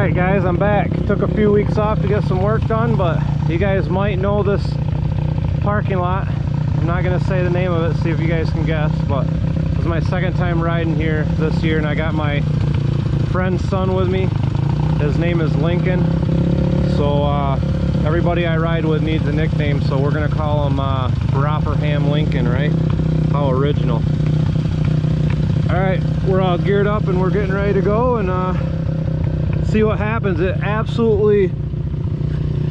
Alright guys, I'm back. Took a few weeks off to get some work done, but you guys might know this parking lot. I'm not going to say the name of it, see if you guys can guess, but this is my second time riding here this year, and I got my friend's son with me. His name is Lincoln. So everybody I ride with needs a nickname, so we're going to call him Rotherham Lincoln, right? How original. Alright, we're all geared up and we're getting ready to go and see what happens. It absolutely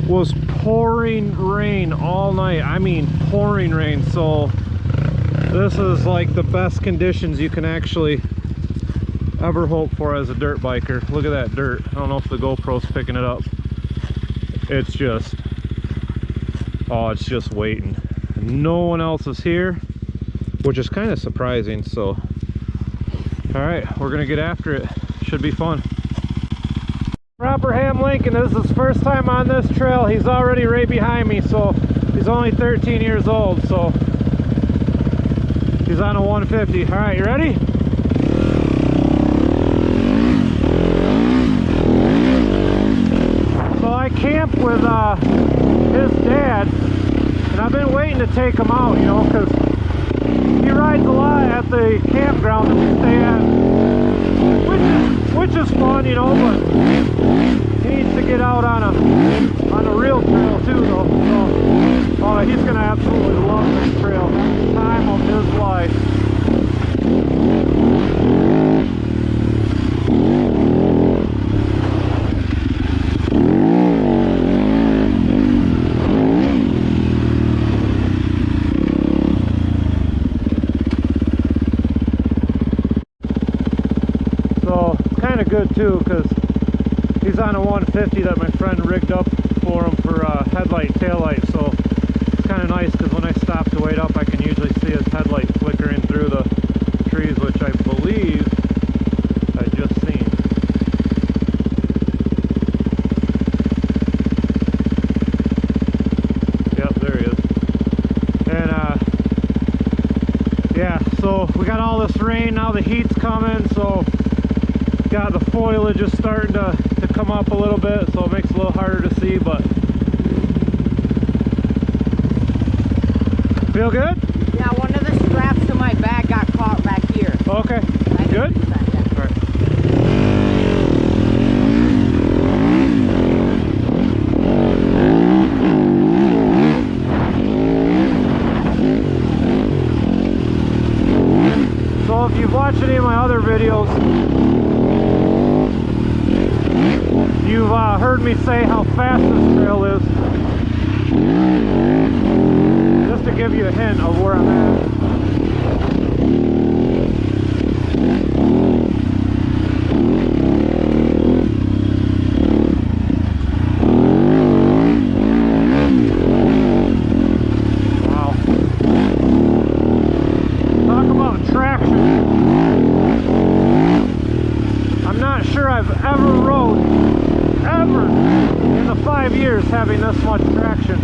was pouring rain all night. I mean pouring rain, so this is like the best conditions you can actually ever hope for as a dirt biker. Look at that dirt. I don't know if the GoPro's picking it up. It's just, oh, it's just waiting. No one else is here, which is kind of surprising. So all right, we're gonna get after it. Should be fun. Rotherham Lincoln, this is his first time on this trail. He's already right behind me, so he's only 13 years old, so he's on a 150. All right, you ready? So I camp with his dad, and I've been waiting to take him out, you know, because he rides a lot at the campground that we stay at, which is fun, you know, but he needs to get out on a real trail too, though. So he's gonna absolutely love this trail. Time of his life. Good too, because he's on a 150 that my friend rigged up for him for headlight, taillight, so it's kind of nice because when I stop to wait up I can usually see his headlight flickering through the trees, which I believe I just seen. Yep, there he is. And yeah, so we got all this rain, now the heat's coming, so got the foliage is starting to come up a little bit, so it makes it a little harder to see, but feel good? Yeah, one of the straps to my bag got caught back here. Okay, good? Yeah. All right. So if you've watched any of my other videos, you've heard me say how fast this trail is. Just to give you a hint of where I'm at. Wow. Talk about traction. I'm not sure I've ever rode in the 5 years having this much traction.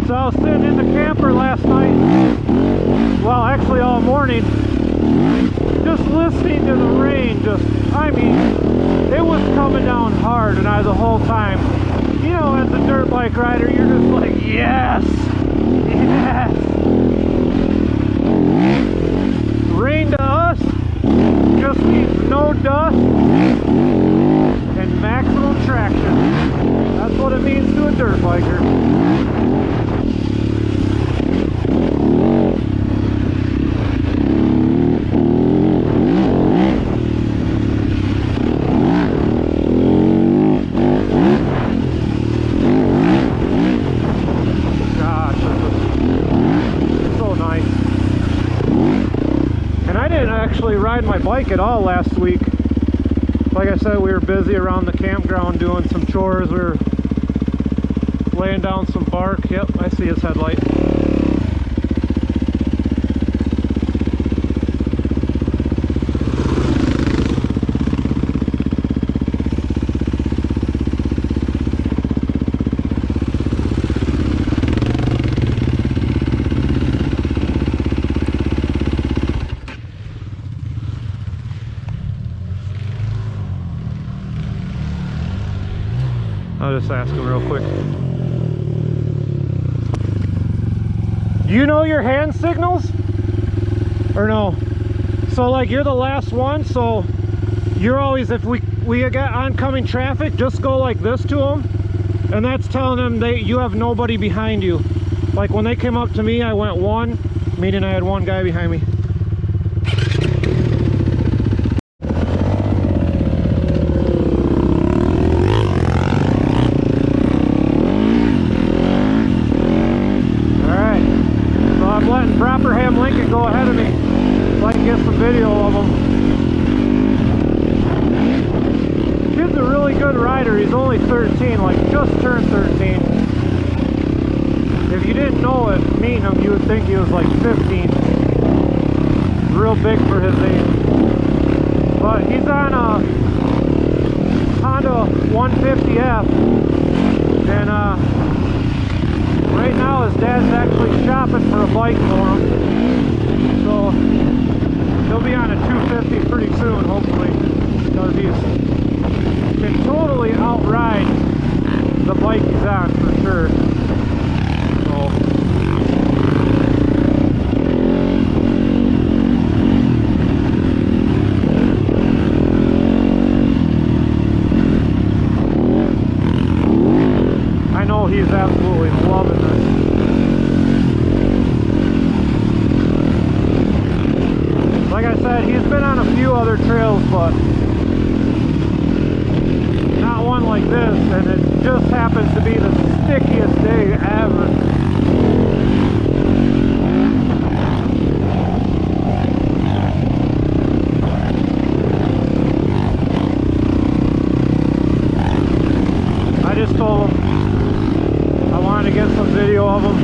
So I was sitting in the camper last night, well actually all morning, just listening to the rain. I mean, it was coming down hard, and the whole time, you know, as a dirt bike rider, you're just like, yes, yes. Rain to us just means no dust and maximum traction. That's what it means to a dirt biker. Gosh, this is so nice. And I didn't actually ride my bike at all last week. Like I said, we were busy around the campground doing some chores. We were laying down some bark. Yep, I see his headlight. I'll just ask him real quick. Do you know your hand signals? Or no? So like you're the last one, so you're always, if we get oncoming traffic, just go like this to them, and that's telling them you have nobody behind you. Like when they came up to me, I went 1, meaning I had 1 guy behind me. Alright, so I'm letting Properham Lincoln go ahead of me so I can get some video of him. Kid's a really good rider. He's only 13, like just turned 13. If you didn't know it, meeting him, you would think he was like 15. Real big for his age. But he's on a Honda 150F, and right now his dad's actually shopping for a bike for him. So he'll be on a 250 pretty soon, hopefully, because he can totally outride the bike he's on for sure. So I know he's absolutely loving this. Like I said, he's been on a few other trails, but not one like this, and it just happens to be the stickiest day ever. I just told him I wanted to get some video of him,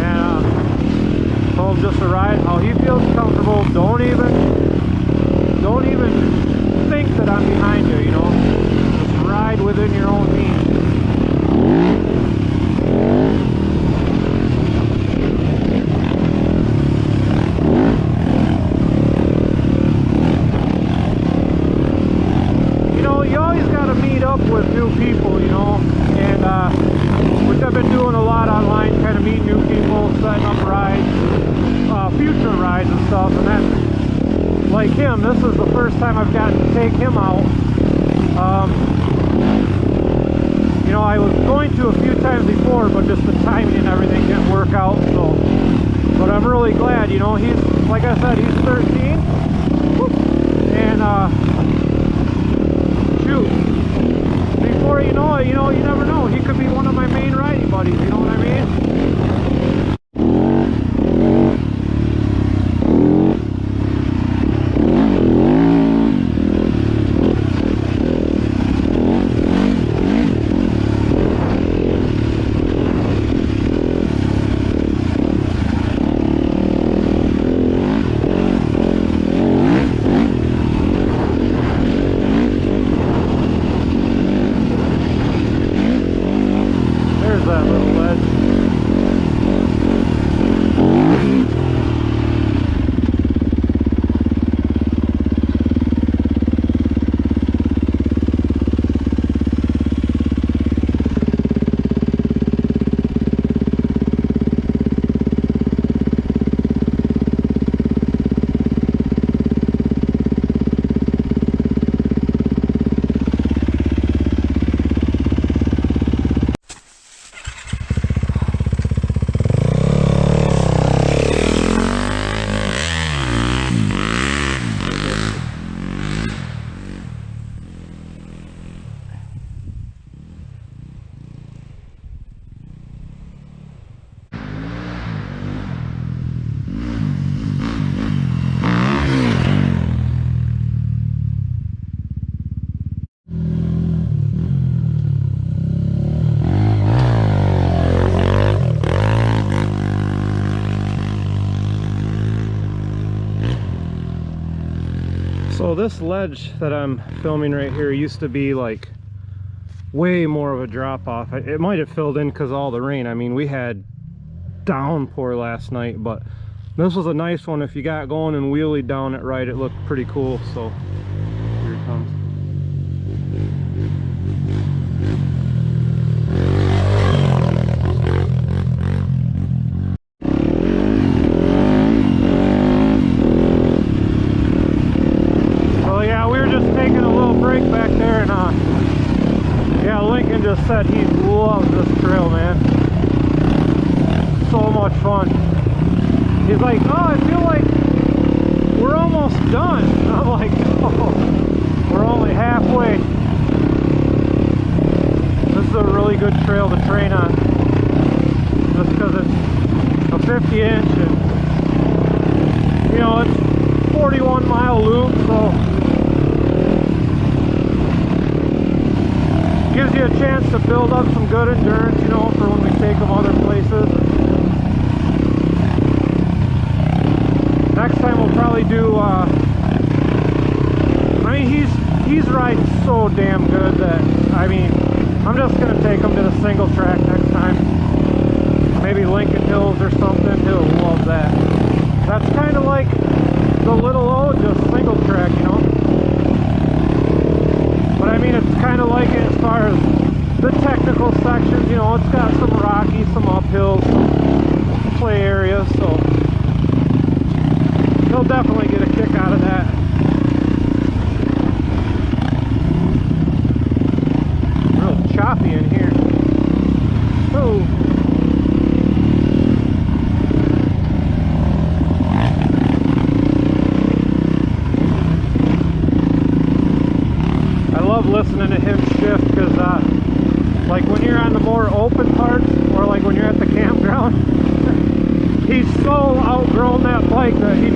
and told him just to ride how he feels comfortable. Don't even think that I'm behind you, you know. Just ride within your own means. You know, you always got to meet up with new people, you know, and which I've been doing a lot online, kind of meeting new people, setting up rides, future rides and stuff, and then like him, this is the first time I've gotten to take him out. You know, I was going to a few times before, but just the timing and everything didn't work out, so, but I'm really glad, you know. He's, like I said, he's 13, and shoot, before you know it, you never know, he could be one of my main riding buddies, you know what I mean? That little ledge. So this ledge that I'm filming right here used to be like way more of a drop off. It might have filled in because of all the rain. I mean, we had downpour last night, but this was a nice one. If you got going and wheelied down it right, it looked pretty cool. So here it comes. done. And I'm like, oh, we're only halfway. This is a really good trail to train on. Just because it's a 50-inch and, you know, it's 41-mile loop, so gives you a chance to build up some good endurance, you know, for when we take them other places. Next time we'll probably do, I mean, he's riding so damn good that, I mean, I'm just going to take him to the single track next time. Maybe Lincoln Hills or something. He'll love that. That's kind of like the Little O, just single track, you know. But I mean, it's kind of like it as far as the technical sections, you know. It's got some rocky, some uphills, some play areas, so he'll definitely get a kick out of that. Real choppy in here. Oh. Listening to him shift, because like when you're on the more open parts, or like when you're at the campground, he's so outgrown that bike that he's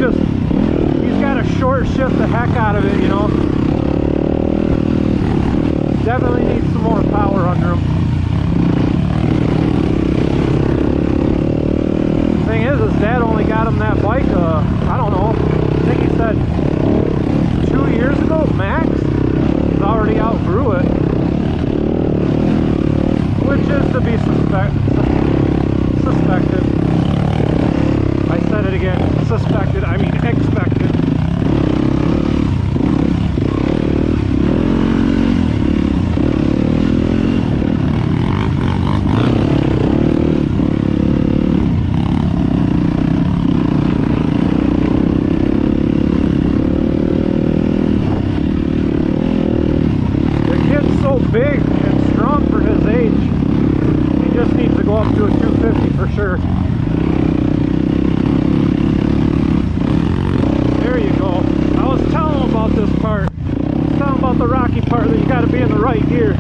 got to short shift the heck out of it, you know. Definitely needs some more power under him. Thing is, his dad only got him that bike, I don't know, I think he said 2 years ago max. Already outgrew it, which is to be suspected. I said it again, suspected, I mean expected. Big and strong for his age. He just needs to go up to a 250 for sure. There you go. I was telling him about this part. I was telling him about the rocky part, that you got to be in the right gear.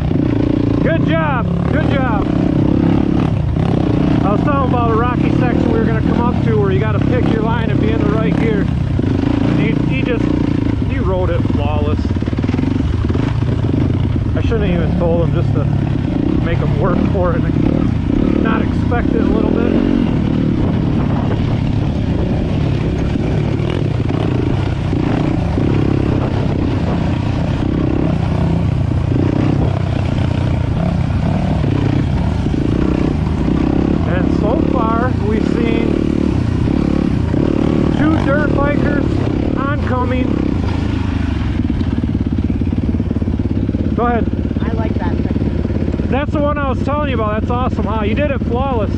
Good job. Good job. I was telling him about a rocky section we were going to come up to where you got to pick your line and be in the right gear. And he rode it flawless. I shouldn't have even told him, just to make him work for it and not expect it a little bit. And so far we've seen 2 dirt bikers oncoming. Go ahead. I like that section. That's the one I was telling you about. That's awesome, huh? You did it flawless.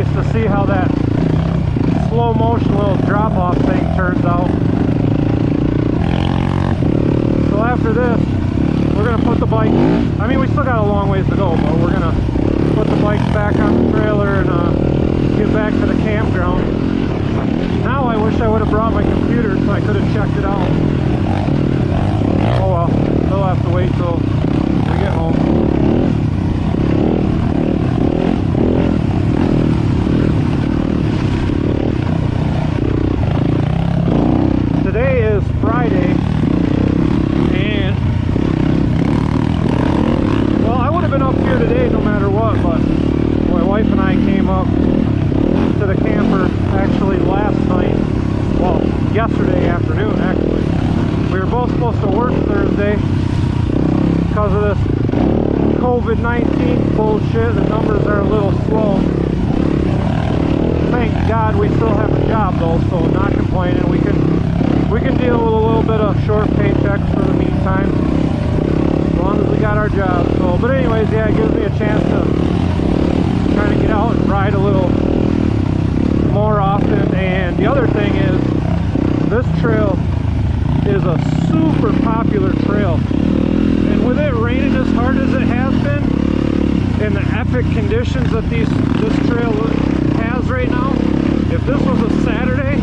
To see how that slow motion little drop off thing turns out. So after this, we're going to put the bike, I mean, we still got a long ways to go, but we're going to put the bikes back on the trailer and get back to the campground. Now I wish I would have brought my computer so I could have checked it out. Oh well, they'll have to wait till we get home. Today is Friday, and well, I would have been up here today no matter what, but my wife and I came up to the camper actually last night, well, yesterday afternoon actually. We were both supposed to work Thursday because of this COVID-19 bullshit. The numbers are a little slow. Thank God we still have a job though, so not complaining. We can deal with a little bit of short paychecks for the meantime, as long as we got our job. So, but anyways, yeah, it gives me a chance to try to get out and ride a little more often. And the other thing is, this trail is a super popular trail, and with it raining as hard as it has been and the epic conditions that this trail has right now, if this was a Saturday,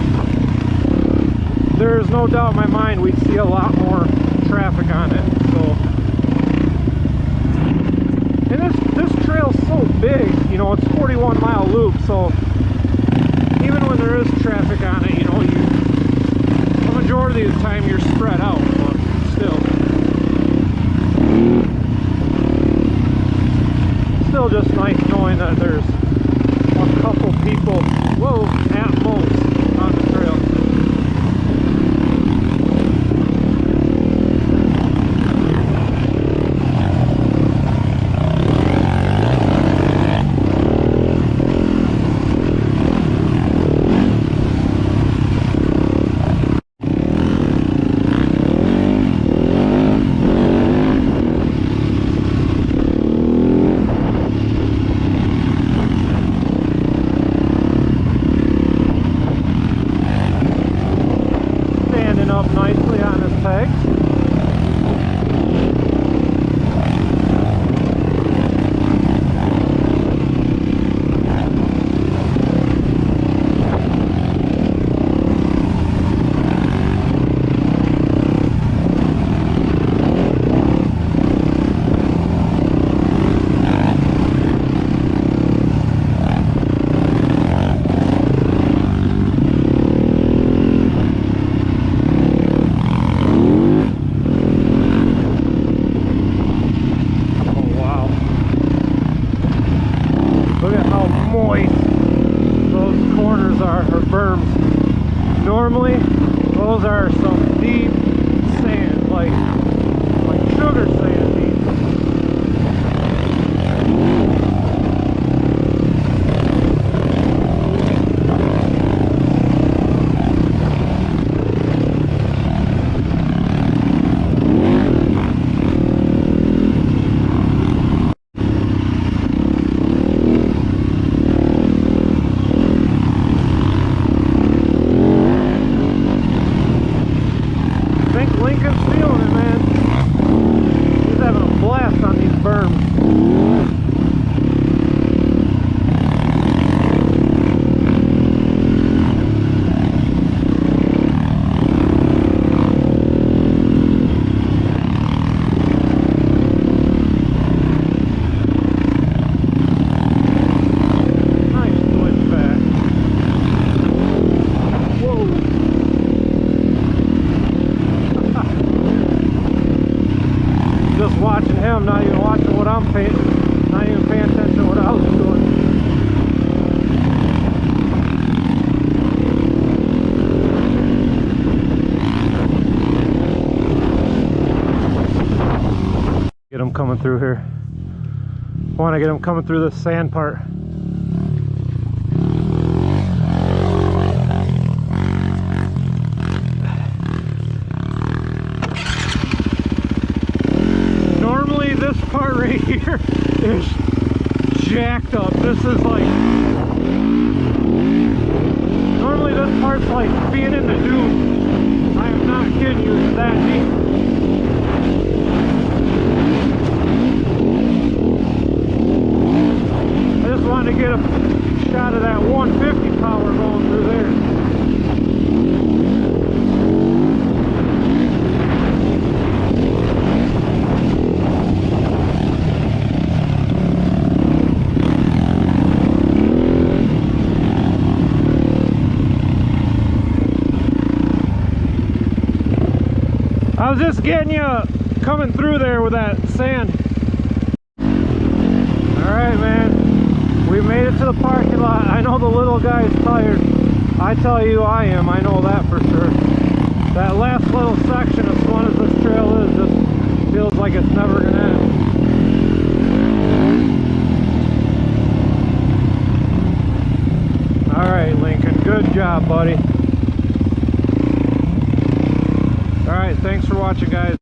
there is no doubt in my mind we'd see a lot more traffic on it. So, and this trail's so big, you know, it's 41-mile loop, so even when there is traffic on it, you know, the majority of the time you're spread out, but still just nice knowing that there's a couple people, whoa, at most on the trail. Berms. Normally, those are some deep sand, like sugar sand deep. Lincoln's feeling it, man. He's having a blast on these berms. Watching him, not even watching what I'm paying, not even paying attention to what I was doing. Get him coming through here. I want to get him coming through this sand part. This part right here is jacked up. This is like, normally this part's like being in the dunes. I am not kidding you, it's that deep. I just wanted to get a shot of that 150 power going through there. I was just getting you coming through there with that sand. Alright, man. We made it to the parking lot. I know the little guy's tired. I tell you I am. I know that for sure. That last little section, as fun as this trail is, just feels like it's never going to end. Alright, Link. job, buddy. Alright, thanks for watching, guys.